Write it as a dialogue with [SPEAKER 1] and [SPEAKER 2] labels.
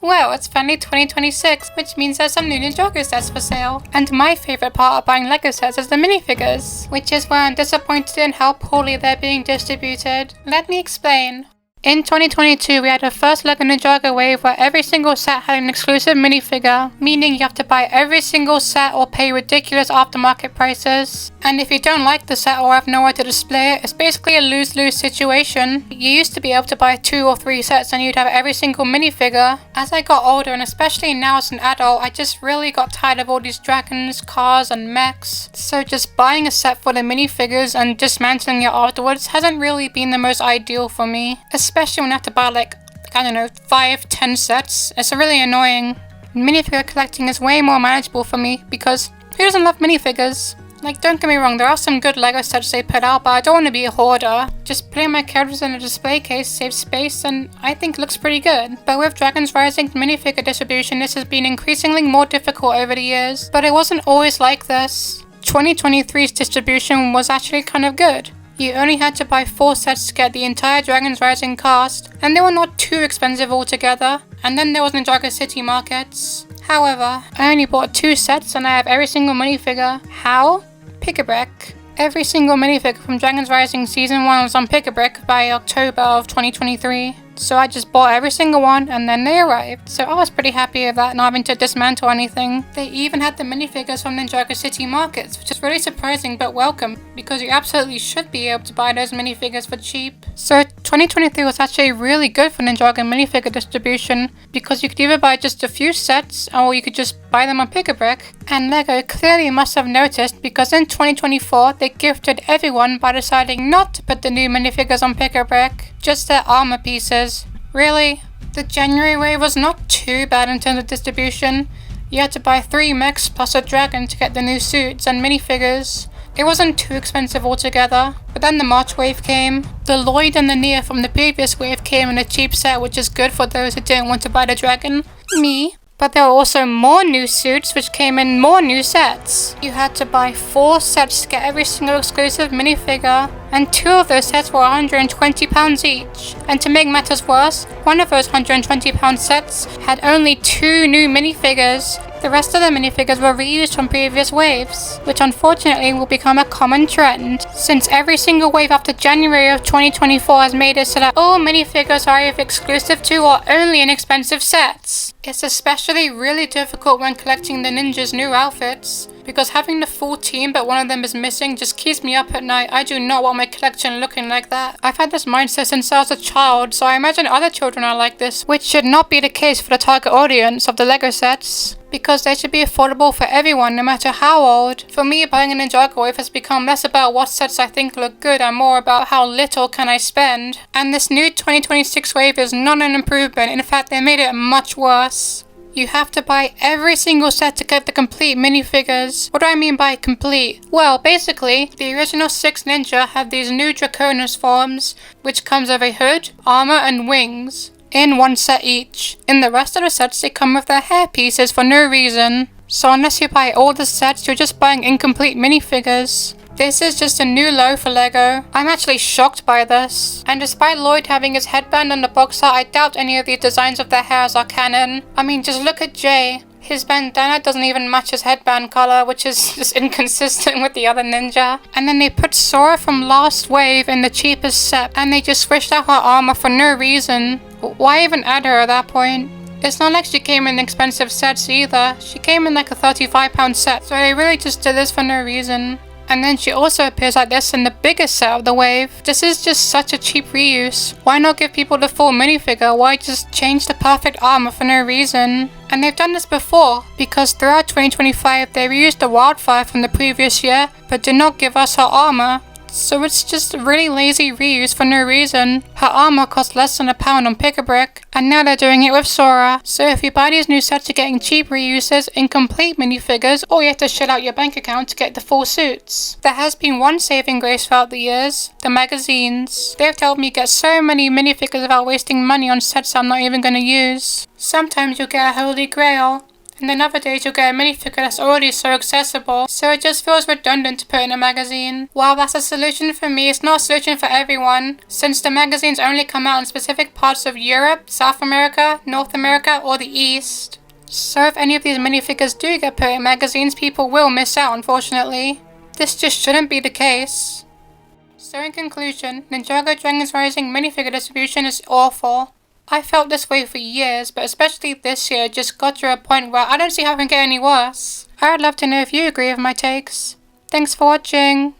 [SPEAKER 1] Well, it's finally 2026, which means there's some new Ninjago sets for sale. And my favourite part of buying LEGO sets is the minifigures, which is why I'm disappointed in how poorly they're being distributed. Let me explain. In 2022, we had the first LEGO Ninjago wave where every single set had an exclusive minifigure, meaning you have to buy every single set or pay ridiculous aftermarket prices. And if you don't like the set or have nowhere to display it, it's basically a lose-lose situation. You used to be able to buy 2 or 3 sets and you'd have every single minifigure. As I got older, and especially now as an adult, I just really got tired of all these dragons, cars and mechs. So just buying a set for the minifigures and dismantling it afterwards hasn't really been the most ideal for me. Especially when I have to buy like, I don't know, 5-10 sets. It's really annoying. Minifigure collecting is way more manageable for me because who doesn't love minifigures? Like, don't get me wrong, there are some good LEGO sets they put out, but I don't want to be a hoarder. Just putting my characters in a display case saves space and I think looks pretty good. But with Dragons Rising minifigure distribution, this has been increasingly more difficult over the years. But it wasn't always like this. 2023's distribution was actually kind of good. You only had to buy 4 sets to get the entire Dragons Rising cast, and they were not too expensive altogether. And then there was Ninjago City Markets. However, I only bought 2 sets and I have every single minifigure. How? Pick-a-brick. Every single minifigure from Dragons Rising Season 1 was on Pick-a-brick by October of 2023. So I just bought every single one and then they arrived. So I was pretty happy with that, not having to dismantle anything. They even had the minifigures from Ninjago City Markets, which is really surprising but welcome, because you absolutely should be able to buy those minifigures for cheap. So 2023 was actually really good for Ninjago minifigure distribution, because you could either buy just a few sets or you could just buy them on Pick-a-brick. And LEGO clearly must have noticed, because in 2024 they gifted everyone by deciding not to put the new minifigures on Pick-a-brick, just their armor pieces. Really? The January wave was not too bad in terms of distribution. You had to buy 3 mechs plus a dragon to get the new suits and minifigures. It wasn't too expensive altogether. But then the March wave came. The Lloyd and the Nia from the previous wave came in a cheap set, which is good for those who didn't want to buy the dragon. Me. But there were also more new suits which came in more new sets. You had to buy 4 sets to get every single exclusive minifigure, and 2 of those sets were £120 each. And to make matters worse, one of those £120 sets had only 2 new minifigures. The rest of the minifigures were reused from previous waves, which unfortunately will become a common trend, since every single wave after January of 2024 has made it so that all minifigures are either exclusive to or only in expensive sets. It's especially really difficult when collecting the ninjas' new outfits, because having the full team but one of them is missing just keeps me up at night. I do not want my collection looking like that. I've had this mindset since I was a child, so I imagine other children are like this, which should not be the case for the target audience of the LEGO sets, because they should be affordable for everyone no matter how old. For me, buying a Ninjago wave has become less about what sets I think look good and more about how little can I spend. And this new 2026 wave is not an improvement, in fact they made it much worse. You have to buy every single set to get the complete minifigures. What do I mean by complete? Well, basically, the original 6 ninja have these new Draconis forms, which comes with a hood, armor, and wings, in 1 set each. In the rest of the sets, they come with their hair pieces for no reason. So unless you buy all the sets, you're just buying incomplete minifigures. This is just a new low for LEGO. I'm actually shocked by this. And despite Lloyd having his headband and the box art, I doubt any of these designs of their hairs are canon. I mean, just look at Jay. His bandana doesn't even match his headband color, which is just inconsistent with the other ninja. And then they put Sora from last wave in the cheapest set, and they just switched out her armor for no reason. Why even add her at that point? It's not like she came in expensive sets either. She came in like a £35 set, so they really just did this for no reason. And then she also appears like this in the biggest set of the wave. This is just such a cheap reuse. Why not give people the full minifigure? Why just change the perfect armor for no reason? And they've done this before, because throughout 2025 they reused the Wildfire from the previous year, but did not give us her armor. So it's just a really lazy reuse for no reason. Her armor cost less than £1 on Pick-a-brick, and now they're doing it with Sora. So if you buy these new sets, you're getting cheap reuses, incomplete minifigures, or you have to shell out your bank account to get the full suits. There has been one saving grace throughout the years: the magazines. They've helped me get so many minifigures without wasting money on sets I'm not even going to use. Sometimes you'll get a holy grail, And then other days you'll get a minifigure that's already so accessible, so it just feels redundant to put in a magazine. While that's a solution for me, it's not a solution for everyone, since the magazines only come out in specific parts of Europe, South America, North America, or the East. So if any of these minifigures do get put in magazines, people will miss out, unfortunately. This just shouldn't be the case. So in conclusion, Ninjago Dragons Rising minifigure distribution is awful. I felt this way for years, but especially this year it just got to a point where I don't see how it can get any worse. I would love to know if you agree with my takes. Thanks for watching.